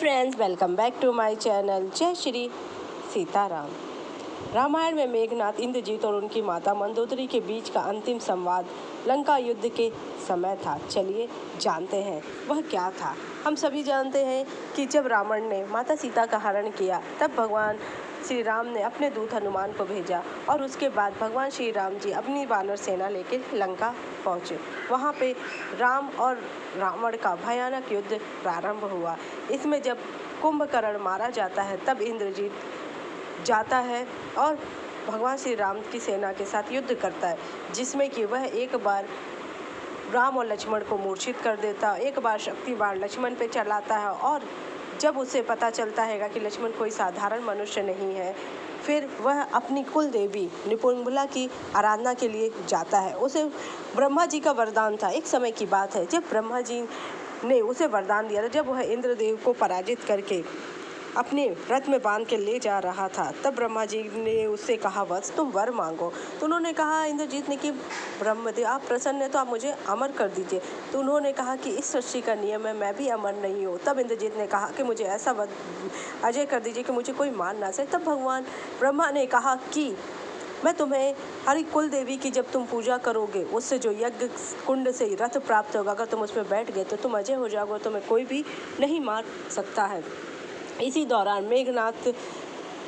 Friends, welcome back to my channel. जय श्री सीताराम। रामायण में मेघनाथ, इंद्रजीत और उनकी माता मंदोदरी के बीच का अंतिम संवाद लंका युद्ध के समय था। चलिए जानते हैं वह क्या था। हम सभी जानते हैं कि जब रावण ने माता सीता का हरण किया तब भगवान श्री राम ने अपने दूत हनुमान को भेजा और उसके बाद भगवान श्री राम जी अपनी वानर सेना लेकर लंका पहुँचे। वहाँ पे राम और रावण का भयानक युद्ध प्रारंभ हुआ। इसमें जब कुंभकर्ण मारा जाता है तब इंद्रजीत जाता है और भगवान श्री राम की सेना के साथ युद्ध करता है, जिसमें कि वह एक बार राम और लक्ष्मण को मूर्छित कर देता, एक बार शक्ति बाण लक्ष्मण पे चलाता है और जब उसे पता चलता है कि लक्ष्मण कोई साधारण मनुष्य नहीं है, फिर वह अपनी कुल देवी निपुंबला की आराधना के लिए जाता है। उसे ब्रह्मा जी का वरदान था। एक समय की बात है जब ब्रह्मा जी ने उसे वरदान दिया था, जब वह इंद्रदेव को पराजित करके अपने रथ में बांध के ले जा रहा था, तब ब्रह्मा जी ने उससे कहा, वत्स तुम वर मांगो। तो उन्होंने कहा, इंद्रजीत ने कि ब्रह्मदेव आप प्रसन्न हैं तो आप मुझे अमर कर दीजिए। तो उन्होंने कहा कि इस सृष्टि का नियम है, मैं भी अमर नहीं हूँ। तब इंद्रजीत ने कहा कि मुझे ऐसा अजय कर दीजिए कि मुझे कोई मान ना सके। तब भगवान ब्रह्मा ने कहा कि मैं तुम्हें हरि कुल देवी की जब तुम पूजा करोगे, उससे जो यज्ञ कुंड से रथ प्राप्त होगा, अगर तुम उसमें बैठ गए तो तुम अजय हो जाओगे, तुम्हें कोई भी नहीं मार सकता है। इसी दौरान मेघनाथ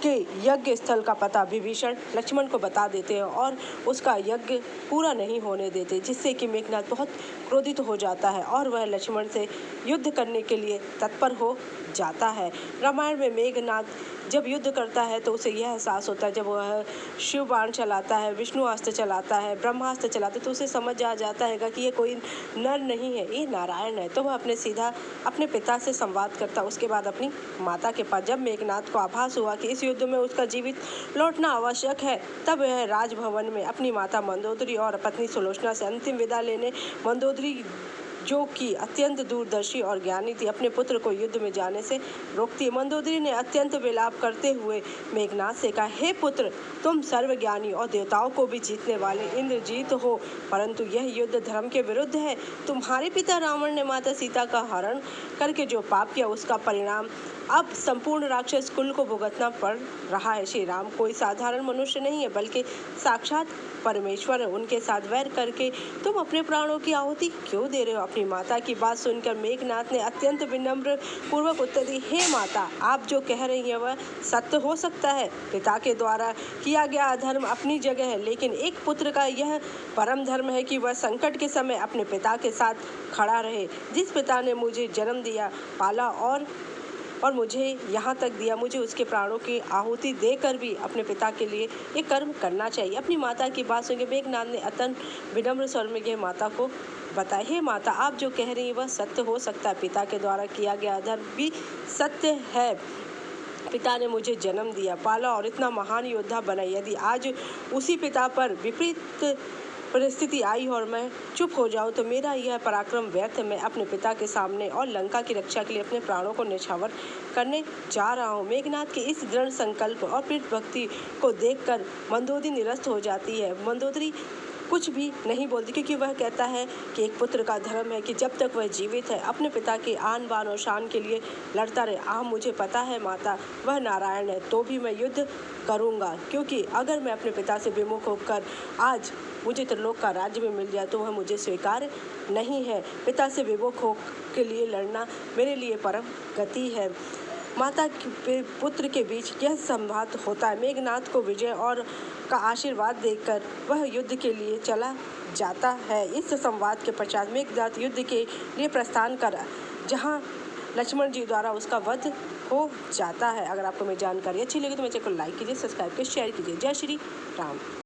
के यज्ञ स्थल का पता विभीषण लक्ष्मण को बता देते हैं और उसका यज्ञ पूरा नहीं होने देते, जिससे कि मेघनाथ बहुत क्रोधित हो जाता है और वह लक्ष्मण से युद्ध करने के लिए तत्पर हो जाता है। रामायण में मेघनाथ जब युद्ध करता है तो उसे यह एहसास होता है, जब वह शिव बाण चलाता है, विष्णु अस्त्र चलाता है, ब्रह्मास्त्र चलाता है, तो उसे समझ आ जाता है कि ये कोई नर नहीं है, ये नारायण है। तो वह अपने पिता से संवाद करता, उसके बाद अपनी माता के पास। जब मेघनाथ को आभास हुआ कि इस युद्ध में उसका जीवित लौटना आवश्यक है, तब वह राजभवन में अपनी माता मंदोदरी और पत्नी सुलोचना से अंतिम विदा लेने, मंदोदरी जो कि अत्यंत दूरदर्शी और ज्ञानी थी, अपने पुत्र को युद्ध में जाने से रोकती। मंदोदरी ने अत्यंत विलाप करते हुए मेघनाथ से कहा, हे पुत्र, तुम सर्वज्ञानी और देवताओं को भी जीतने वाले इंद्रजीत हो, परंतु यह युद्ध धर्म के विरुद्ध है। तुम्हारे पिता रावण ने माता सीता का हरण करके जो पाप किया, उसका परिणाम अब संपूर्ण राक्षस कुल को भुगतना पड़ रहा है। श्री राम कोई साधारण मनुष्य नहीं है, बल्कि साक्षात परमेश्वर है। उनके साथ वैर करके तुम अपने प्राणों की आहुति क्यों दे रहे हो? अपनी माता की बात सुनकर मेघनाथ ने अत्यंत विनम्र पूर्वक उत्तर दी, हे माता, आप जो कह रही हैं वह सत्य हो सकता है। पिता के द्वारा किया गया अधर्म अपनी जगह है, लेकिन एक पुत्र का यह परम धर्म है कि वह संकट के समय अपने पिता के साथ खड़ा रहे। जिस पिता ने मुझे जन्म दिया, पाला और मुझे यहाँ तक दिया, मुझे उसके प्राणों की आहुति देकर भी अपने पिता के लिए ये कर्म करना चाहिए। अपनी माता की बात सुनकर मेघनाथ ने अत्यंत विनम्र स्वर में माता को बताया, हे माता, आप जो कह रही हैं वह सत्य हो सकता है। पिता के द्वारा किया गया अधर्म भी सत्य है। पिता ने मुझे जन्म दिया, पाला और इतना महान योद्धा बनाया। यदि आज उसी पिता पर विपरीत परिस्थिति आई और मैं चुप हो जाऊं तो मेरा यह पराक्रम व्यर्थ है। मैं अपने पिता के सामने और लंका की रक्षा के लिए अपने प्राणों को न्यौछावर करने जा रहा हूं। मेघनाथ के इस दृढ़ संकल्प और पीठ भक्ति को देखकर मंदोदरी निरस्त हो जाती है। मंदोदरी कुछ भी नहीं बोलती, क्योंकि वह कहता है कि एक पुत्र का धर्म है कि जब तक वह जीवित है अपने पिता के आन बान और शान के लिए लड़ता रहे। मुझे पता है माता, वह नारायण है, तो भी मैं युद्ध करूँगा, क्योंकि अगर मैं अपने पिता से विमुख होकर आज मुझे त्रिलोक का राज्य में मिल जाए तो वह मुझे स्वीकार नहीं है। पिता से विमुख हो के लिए लड़ना मेरे लिए परम गति है। माता के पुत्र के बीच यह संवाद होता है। मेघनाथ को विजय और का आशीर्वाद देकर वह युद्ध के लिए चला जाता है। इस संवाद के पश्चात मेघनाथ युद्ध के लिए प्रस्थान कर जहां लक्ष्मण जी द्वारा उसका वध हो जाता है। अगर आपको मेरी जानकारी अच्छी लगी तो मेरे चैनल को लाइक कीजिए, सब्सक्राइब कीजिए, शेयर कीजिए। जय श्री राम।